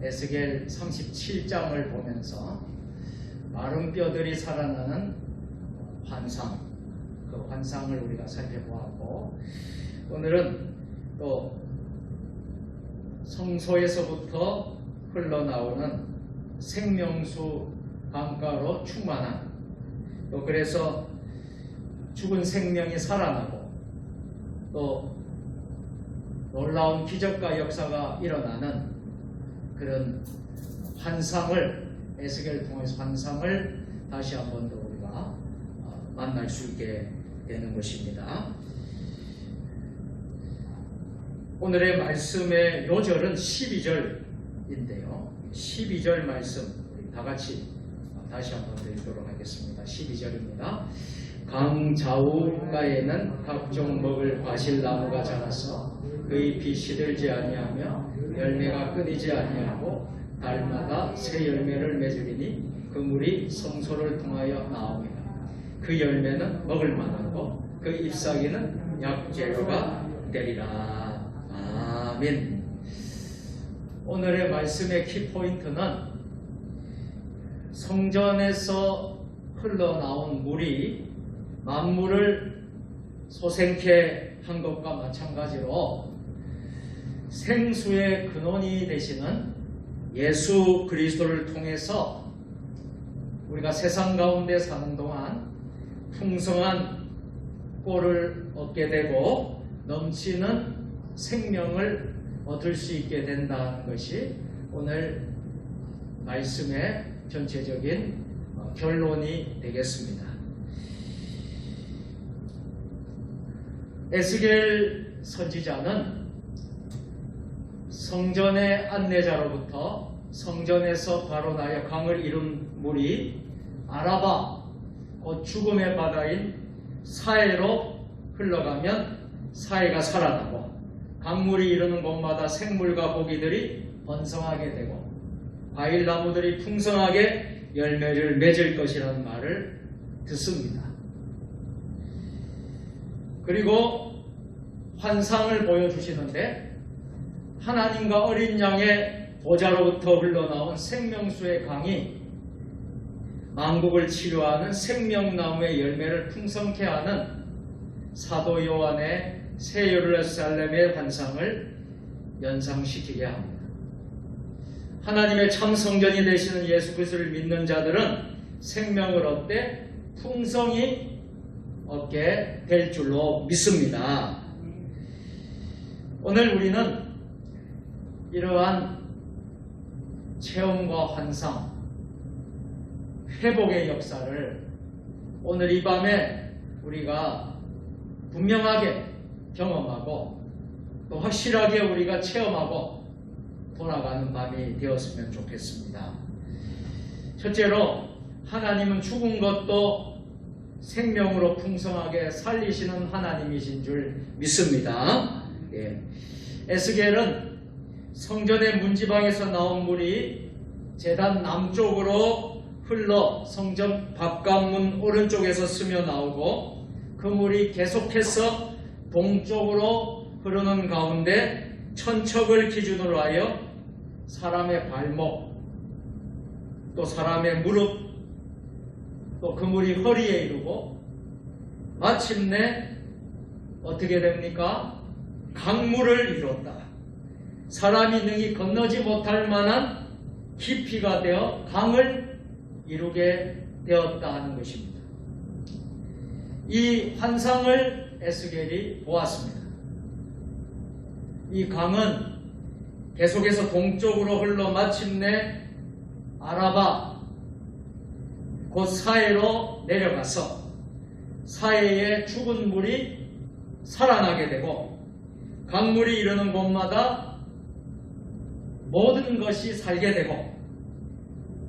에스겔 37장을 보면서 마른 뼈들이 살아나는 환상, 그 환상을 우리가 살펴보았고, 오늘은 또 성소에서부터 흘러나오는 생명수 강가로 충만한, 또 그래서 죽은 생명이 살아나고 또 놀라운 기적과 역사가 일어나는 그런 환상을, 에스겔을 통해서 환상을 다시 한 번 더 우리가 만날 수 있게 되는 것입니다. 오늘의 말씀의 요절은 12절인데요. 12절 말씀 우리 다 같이 다시 한 번 더 읽도록 하겠습니다. 12절입니다. 강 좌우가에는 각종 먹을 과실나무가 자라서 그의 빛이 시들지 아니하며 열매가 끊이지 아니하고 달마다 새 열매를 맺으리니 그 물이 성소를 통하여 나옵니다. 그 열매는 먹을 만하고 그 잎사귀는 약재료가 되리라. 아멘. 오늘의 말씀의 키포인트는 성전에서 흘러나온 물이 만물을 소생케 한 것과 마찬가지로 생수의 근원이 되시는 예수 그리스도를 통해서 우리가 세상 가운데 사는 동안 풍성한 꼴을 얻게 되고 넘치는 생명을 얻을 수 있게 된다는 것이 오늘 말씀의 전체적인 결론이 되겠습니다. 에스겔 선지자는 성전의 안내자로부터 성전에서 바로 나여 강을 이룬 물이 아라바, 곧 죽음의 바다인 사해로 흘러가면 사해가 살아나고 강물이 이르는 곳마다 생물과 고기들이 번성하게 되고 과일나무들이 풍성하게 열매를 맺을 것이라는 말을 듣습니다. 그리고 환상을 보여주시는데 하나님과 어린 양의 보좌로부터 흘러나온 생명수의 강이 만국을 치료하는 생명나무의 열매를 풍성케 하는 사도 요한의 새 예루살렘의 환상을 연상시키게 합니다. 하나님의 참 성전이 되시는 예수 그리스도를 믿는 자들은 생명을 얻되 풍성히 얻게 될 줄로 믿습니다. 오늘 우리는 이러한 체험과 환상, 회복의 역사를 오늘 이 밤에 우리가 분명하게 경험하고 또 확실하게 우리가 체험하고 돌아가는 밤이 되었으면 좋겠습니다. 첫째로 하나님은 죽은 것도 생명으로 풍성하게 살리시는 하나님이신 줄 믿습니다. 에스겔은 성전의 문지방에서 나온 물이 제단 남쪽으로 흘러 성전 바깥문 오른쪽에서 스며 나오고 그 물이 계속해서 동쪽으로 흐르는 가운데 천척을 기준으로 하여 사람의 발목, 또 사람의 무릎, 또 그 물이 허리에 이르고 마침내 어떻게 됩니까? 강물을 이뤘다. 사람이 능히 건너지 못할 만한 깊이가 되어 강을 이루게 되었다 하는 것입니다. 이 환상을 에스겔이 보았습니다. 이 강은 계속해서 동쪽으로 흘러 마침내 아라바 곧 사해로 내려가서 사해의 죽은 물이 살아나게 되고 강물이 이르는 곳마다 모든 것이 살게 되고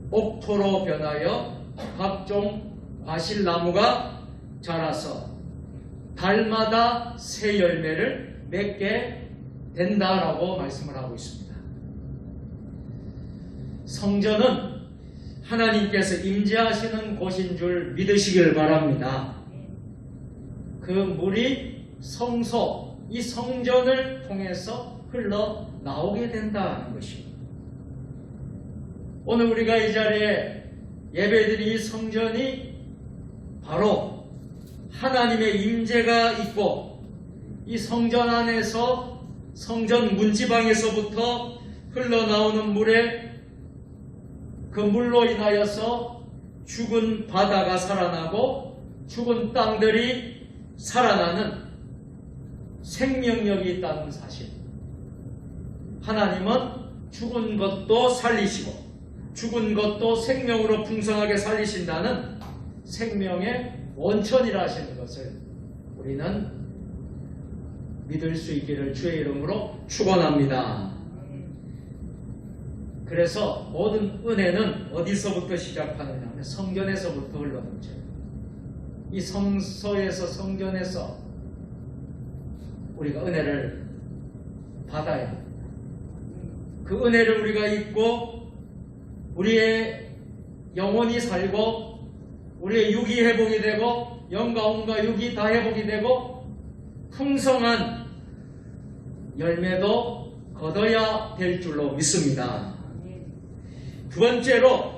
옥토로 변하여 각종 과실나무가 자라서 달마다 새 열매를 맺게 된다라고 말씀을 하고 있습니다. 성전은 하나님께서 임재하시는 곳인 줄 믿으시길 바랍니다. 그 물이 성소, 이 성전을 통해서 흘러나오게 된다는 것입니다. 오늘 우리가 이 자리에 예배드린 이 성전이 바로 하나님의 임재가 있고, 이 성전 안에서 성전 문지방에서부터 흘러나오는 물에, 그 물로 인하여서 죽은 바다가 살아나고 죽은 땅들이 살아나는 생명력이 있다는 사실. 하나님은 죽은 것도 살리시고 죽은 것도 생명으로 풍성하게 살리신다는 생명의 원천이라 하시는 것을 우리는 믿을 수 있기를 주의 이름으로 축원합니다. 그래서 모든 은혜는 어디서부터 시작하느냐 하면 성전에서부터 흘러넘쳐요. 이 성소에서, 성전에서 우리가 은혜를 받아야 합니다. 그 은혜를 우리가 입고 우리의 영혼이 살고 우리의 육이 회복이 되고 영과 음과 육이 다 회복이 되고 풍성한 열매도 거둬야 될 줄로 믿습니다. 두 번째로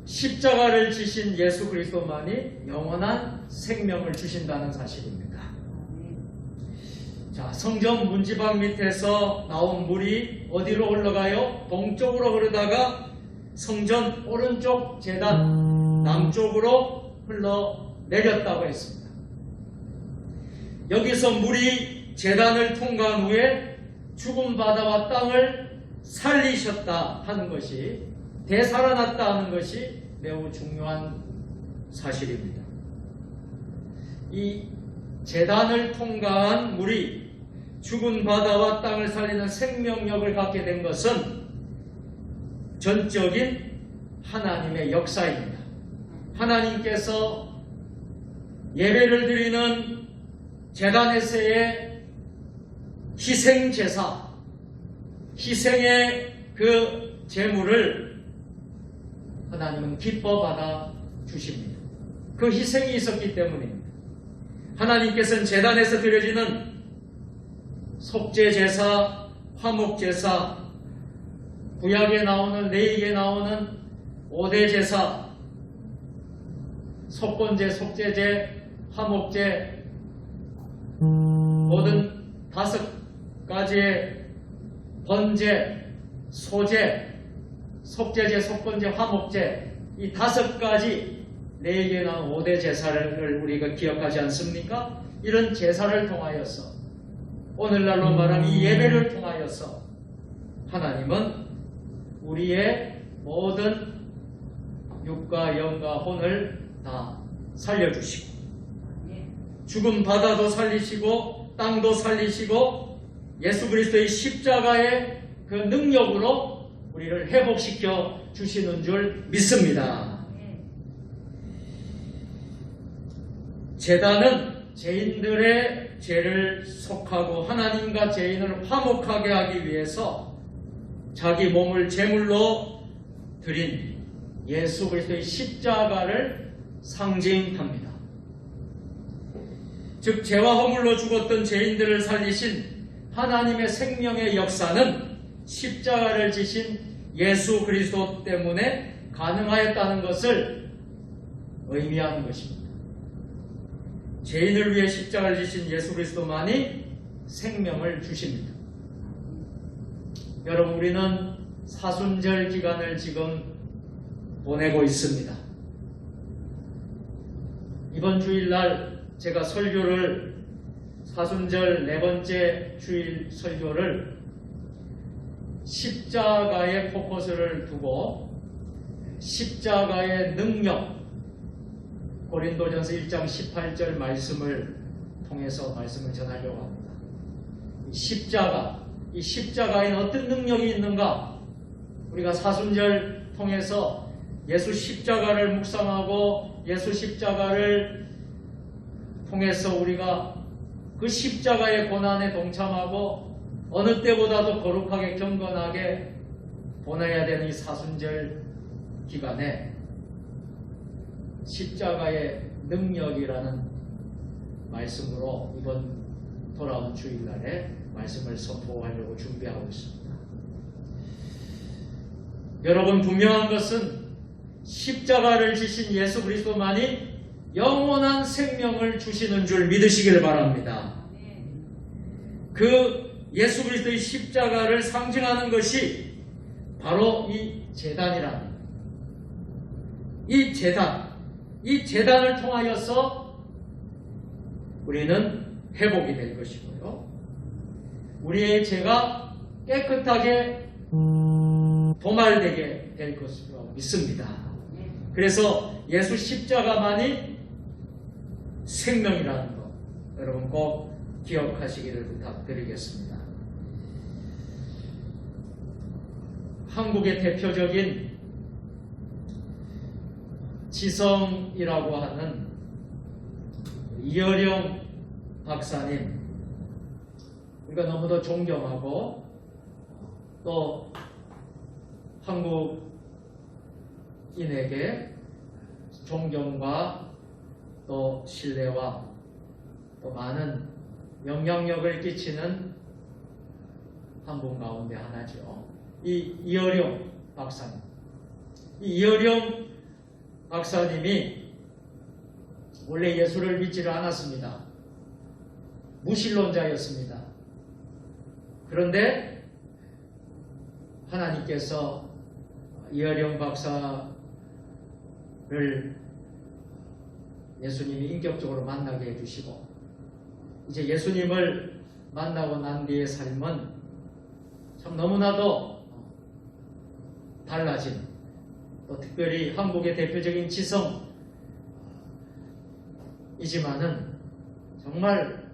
십자가를 지신 예수 그리스도만이 영원한 생명을 주신다는 사실입니다. 자, 성전 문지방 밑에서 나온 물이 어디로 흘러가요? 동쪽으로 흐르다가 성전 오른쪽 제단 남쪽으로 흘러내렸다고 했습니다. 여기서 물이 제단을 통과한 후에 죽은 바다와 땅을 살리셨다 하는 것이, 되살아났다 하는 것이 매우 중요한 사실입니다. 이 제단을 통과한 물이 죽은 바다와 땅을 살리는 생명력을 갖게 된 것은 전적인 하나님의 역사입니다. 하나님께서 예배를 드리는 제단에서의 희생제사, 희생의 그 제물을 하나님은 기뻐 받아 주십니다. 그 희생이 있었기 때문입니다. 하나님께서는 제단에서 드려지는 속죄제사, 화목제사, 구약에 나오는, 레위기에 나오는 5대 제사, 속건제, 속죄제, 화목제, 모든 5가지의 번제, 소제, 속죄제, 속건제, 화목제, 이 5가지 레위기에 나온 5대 제사를 우리가 기억하지 않습니까? 이런 제사를 통하여서, 오늘날로 말하면 이 예배를 통하여서 하나님은 우리의 모든 육과 영과 혼을 다 살려주시고 죽은 바다도 살리시고 땅도 살리시고 예수 그리스도의 십자가의 그 능력으로 우리를 회복시켜 주시는 줄 믿습니다. 제단은 죄인들의 죄를 속하고 하나님과 죄인을 화목하게 하기 위해서 자기 몸을 제물로 드린 예수 그리스도의 십자가를 상징합니다. 즉 죄와 허물로 죽었던 죄인들을 살리신 하나님의 생명의 역사는 십자가를 지신 예수 그리스도 때문에 가능하였다는 것을 의미하는 것입니다. 죄인을 위해 십자가를 지신 예수 그리스도만이 생명을 주십니다. 여러분, 우리는 사순절 기간을 지금 보내고 있습니다. 이번 주일날 제가 설교를, 사순절 4번째 주일 설교를 십자가에 포커스를 두고 십자가의 능력, 고린도전서 1장 18절 말씀을 통해서 말씀을 전하려고 합니다. 이 십자가에는 어떤 능력이 있는가? 우리가 사순절 통해서 예수 십자가를 묵상하고 예수 십자가를 통해서 우리가 그 십자가의 고난에 동참하고 어느 때보다도 거룩하게 경건하게 보내야 되는 이 사순절 기간에 십자가의 능력이라는 말씀으로 이번 돌아온 주일날에 말씀을 선포하려고 준비하고 있습니다. 여러분, 분명한 것은 십자가를 지신 예수 그리스도만이 영원한 생명을 주시는 줄 믿으시길 바랍니다. 그 예수 그리스도의 십자가를 상징하는 것이 바로 이 제단이랍니다. 이 제단을 통하여서 우리는 회복이 될 것이고요. 우리의 죄가 깨끗하게 도말되게 될 것으로 믿습니다. 그래서 예수 십자가만이 생명이라는 것, 여러분 꼭 기억하시기를 부탁드리겠습니다. 한국의 대표적인 지성이라고 하는 이어령 박사님, 우리가 너무도 존경하고 또 한국인에게 존경과 또 신뢰와 또 많은 영향력을 끼치는 한 분 가운데 하나죠. 이 이어령 박사님. 이 이어령 박사님이 원래 예수를 믿지를 않았습니다. 무신론자였습니다. 그런데 하나님께서 이어령 박사를 예수님이 인격적으로 만나게 해주시고, 이제 예수님을 만나고 난 뒤의 삶은 참 너무나도 달라진, 또 특별히 한국의 대표적인 지성이지만은 정말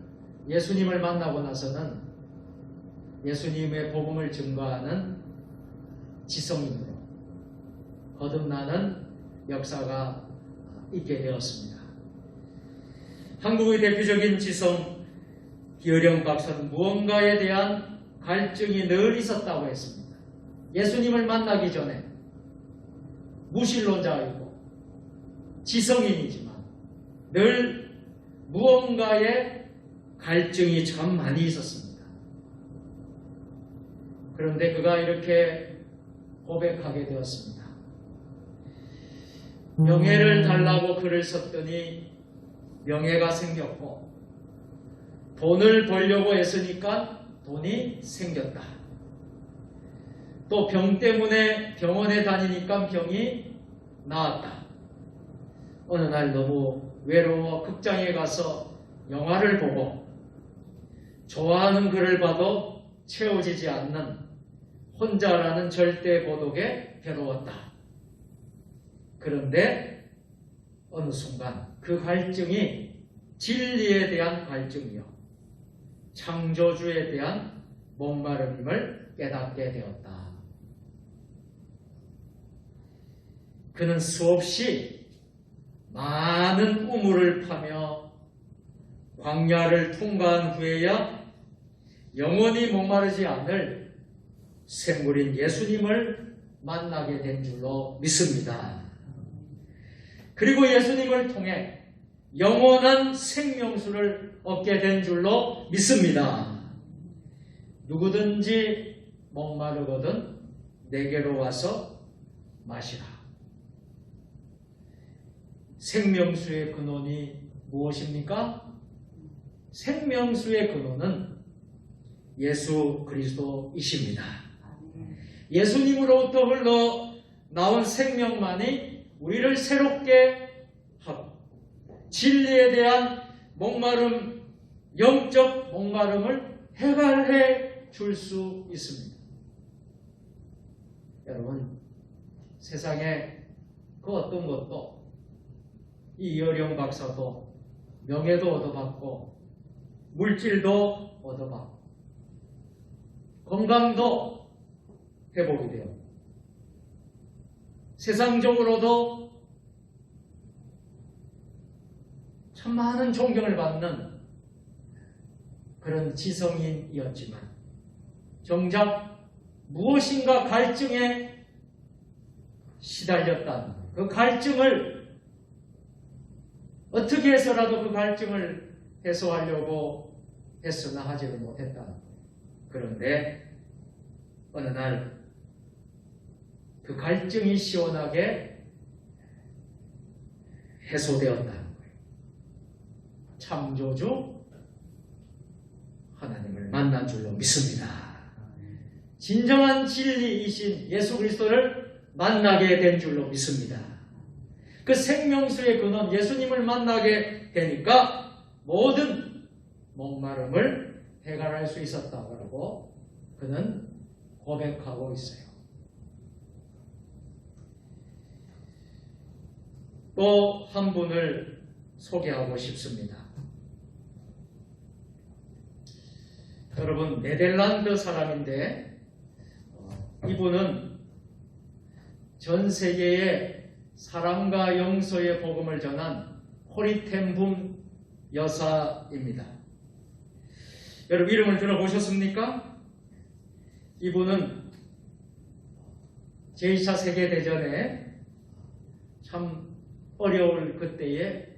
예수님을 만나고 나서는 예수님의 복음을 증거하는 지성인으로 거듭나는 역사가 있게 되었습니다. 한국의 대표적인 지성 이어령 박사는 무언가에 대한 갈증이 늘 있었다고 했습니다. 예수님을 만나기 전에 무신론자이고 지성인이지만 늘 무언가에 갈증이 참 많이 있었습니다. 그런데 그가 이렇게 고백하게 되었습니다. 명예를 달라고 글을 썼더니 명예가 생겼고, 돈을 벌려고 애쓰니까 돈이 생겼다. 또 병 때문에 병원에 다니니까 병이 나았다. 어느 날 너무 외로워 극장에 가서 영화를 보고 좋아하는 글을 봐도 채워지지 않는 혼자라는 절대 고독에 괴로웠다. 그런데 어느 순간 그 갈증이 진리에 대한 갈증이요, 창조주에 대한 목마름임을 깨닫게 되었다. 그는 수없이 많은 우물을 파며 광야를 통과한 후에야 영원히 목마르지 않을 샘물인 예수님을 만나게 된 줄로 믿습니다. 그리고 예수님을 통해 영원한 생명수를 얻게 된 줄로 믿습니다. 누구든지 목마르거든 내게로 와서 마시라. 생명수의 근원이 무엇입니까? 생명수의 근원은 예수 그리스도이십니다. 예수님으로부터 흘러 나온 생명만이 우리를 새롭게 하고 진리에 대한 목마름, 영적 목마름을 해결해 줄 수 있습니다. 여러분, 세상에 그 어떤 것도, 이 이어령 박사도 명예도 얻어받고 물질도 얻어받고 건강도 회복이 돼요. 세상적으로도 참 많은 존경을 받는 그런 지성인이었지만 정작 무엇인가 갈증에 시달렸다는, 그 갈증을 어떻게 해서라도 그 갈증을 해소하려고 했으나 하지를 못했다. 그런데 어느 날 그 갈증이 시원하게 해소되었다는 거예요. 창조주 하나님을 만난 줄로 믿습니다. 진정한 진리이신 예수 그리스도를 만나게 된 줄로 믿습니다. 그 생명수의 근원 예수님을 만나게 되니까 모든 목마름을 해결할 수 있었다고 그는 고백하고 있어요. 또 한 분을 소개하고 싶습니다. 여러분, 네덜란드 사람인데 이분은 전 세계에 사랑과 용서의 복음을 전한 코리텐붐 여사입니다. 여러분 이름을 들어보셨습니까? 이분은 제2차 세계대전에 참 어려울 그때에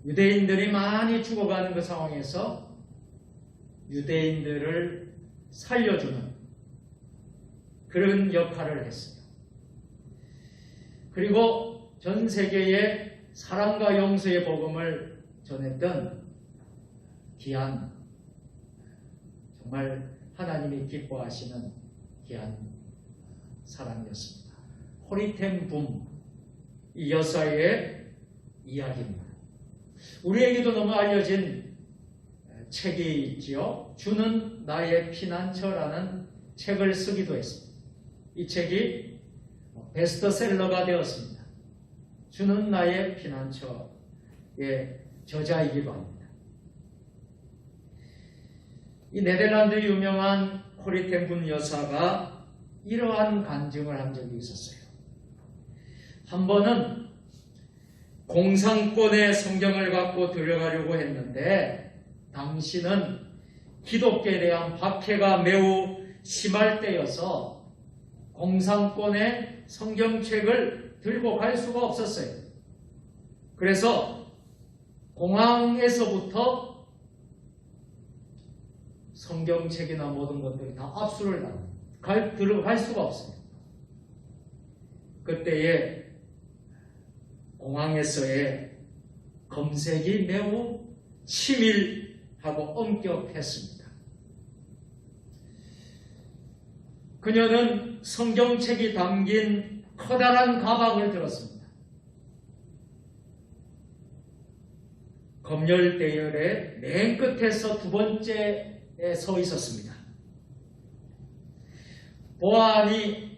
유대인들이 많이 죽어가는 그 상황에서 유대인들을 살려주는 그런 역할을 했어요. 그리고 전 세계에 사랑과 용서의 복음을 전했던 귀한, 정말 하나님이 기뻐하시는 귀한 사람이었습니다. 코리텐붐 이 여사의 이야기입니다. 우리에게도 너무 알려진 책이 있지요. 주는 나의 피난처라는 책을 쓰기도 했습니다. 이 책이 베스트셀러가 되었습니다. 주는 나의 피난처의 저자이기도 합니다. 이 네덜란드 유명한 코리텐붐 여사가 이러한 간증을 한 적이 있었어요. 한 번은 공산권의 성경을 갖고 들어가려고 했는데 당시는 기독교에 대한 박해가 매우 심할 때여서 공산권의 성경책을 들고 갈 수가 없었어요. 그래서 공항에서부터 성경책이나 모든 것들이 다 압수를 당합니다. 들어갈 수가 없어요. 그때에 공항에서의 검색이 매우 치밀하고 엄격했습니다. 그녀는 성경책이 담긴 커다란 가방을 들었습니다. 검열 대열의 맨 끝에서 두 번째에 서 있었습니다. 보아하니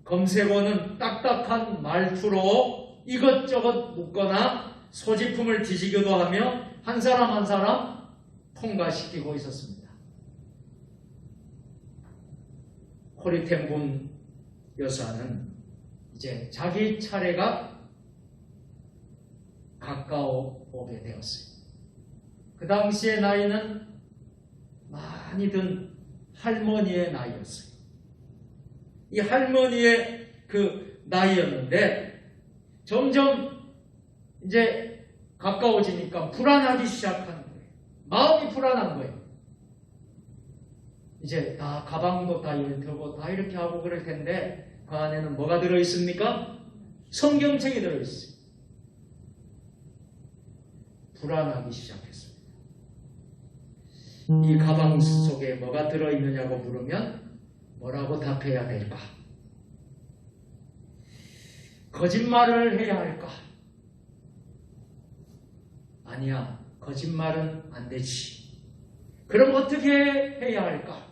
검색원은 딱딱한 말투로 이것저것 묻거나 소지품을 뒤지기도 하며 한 사람 한 사람 통과시키고 있었습니다. 코리텐붐 여사는 이제 자기 차례가 가까워 오게 되었어요. 그 당시의 나이는 많이 든 할머니의 나이였어요. 이 할머니의 그 나이였는데 점점 이제 가까워지니까 불안하기 시작하는 거예요. 마음이 불안한 거예요. 이제 다 가방도 다 열고 다 이렇게 하고 그럴 텐데 그 안에는 뭐가 들어있습니까? 성경책이 들어있어요. 불안하기 시작했습니다. 이 가방 속에 뭐가 들어있느냐고 물으면 뭐라고 답해야 될까? 거짓말을 해야 할까? 아니야, 거짓말은 안 되지. 그럼 어떻게 해야 할까?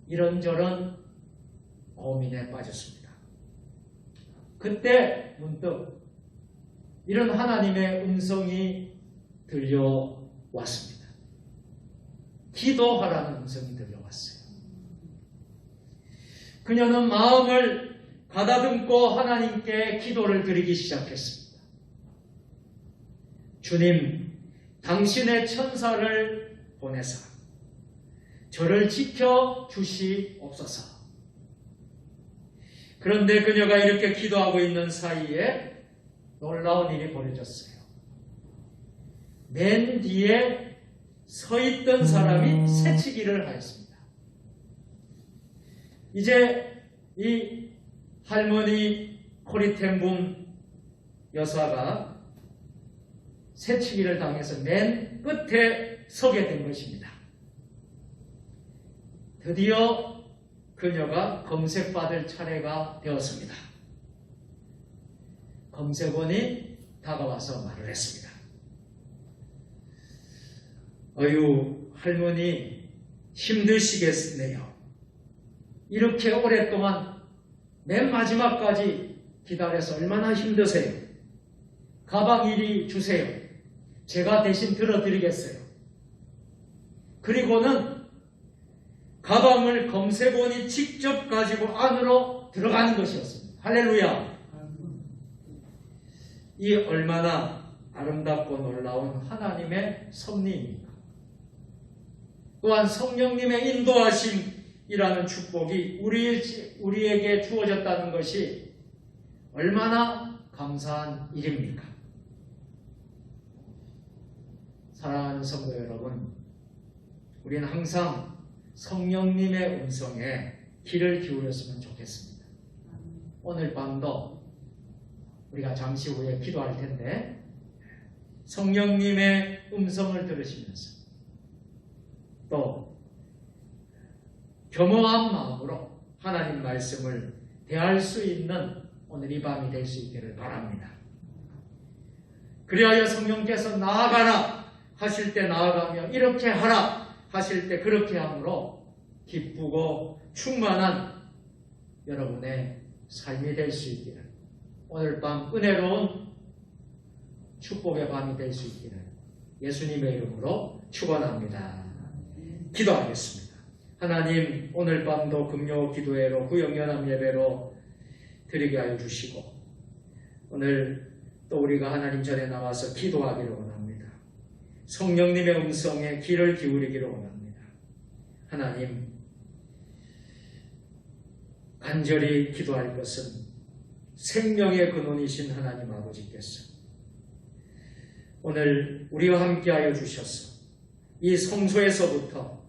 이런저런 고민에 빠졌습니다. 그때 문득 이런 하나님의 음성이 들려왔습니다. 기도하라는 음성이 들려왔어요. 그녀는 마음을 가다듬고 하나님께 기도를 드리기 시작했습니다. 주님, 당신의 천사를 보내사 저를 지켜 주시옵소서. 그런데 그녀가 이렇게 기도하고 있는 사이에 놀라운 일이 벌어졌어요. 맨 뒤에 서 있던 사람이 새치기를 하였습니다. 이제 이 할머니 코리텐붐 여사가 새치기를 당해서 맨 끝에 서게 된 것입니다. 드디어 그녀가 검색받을 차례가 되었습니다. 검색원이 다가와서 말을 했습니다. 어유, 할머니 힘드시겠네요. 이렇게 오랫동안 맨 마지막까지 기다려서 얼마나 힘드세요. 가방 이리 주세요. 제가 대신 들어드리겠어요. 그리고는 가방을 검색원이 직접 가지고 안으로 들어가는 것이었습니다. 할렐루야. 이 얼마나 아름답고 놀라운 하나님의 섭리입니까? 또한 성령님의 인도하심이라는 축복이 우리에게 주어졌다는 것이 얼마나 감사한 일입니까? 사랑하는 성도 여러분, 우리는 항상 성령님의 음성에 귀를 기울였으면 좋겠습니다. 오늘 밤도 우리가 잠시 후에 기도할 텐데 성령님의 음성을 들으시면서 또 겸허한 마음으로 하나님 말씀을 대할 수 있는 오늘 이 밤이 될 수 있기를 바랍니다. 그리하여 성령께서 나아가라 하실 때 나아가며 이렇게 하라 하실 때 그렇게 함으로 기쁘고 충만한 여러분의 삶이 될 수 있기를, 오늘 밤 은혜로운 축복의 밤이 될 수 있기를 예수님의 이름으로 축원합니다. 기도하겠습니다. 하나님, 오늘 밤도 금요 기도회로 구역연합 예배로 드리게 하여 주시고 오늘 또 우리가 하나님 전에 나와서 기도하기를 원합니다. 성령님의 음성에 귀를 기울이기를 원합니다. 하나님, 간절히 기도할 것은 생명의 근원이신 하나님 아버지께서 오늘 우리와 함께하여 주셔서 이 성소에서부터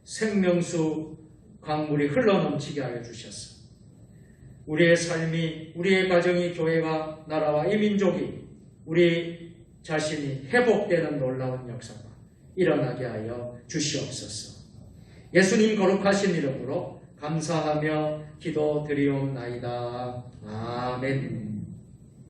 생명수 강물이 흘러넘치게 하여 주셔서 우리의 삶이, 우리의 가정이, 교회가, 나라와 이 민족이, 우리 자신이 회복되는 놀라운 역사가 일어나게 하여 주시옵소서. 예수님 거룩하신 이름으로 감사하며 기도드리옵나이다. 아멘.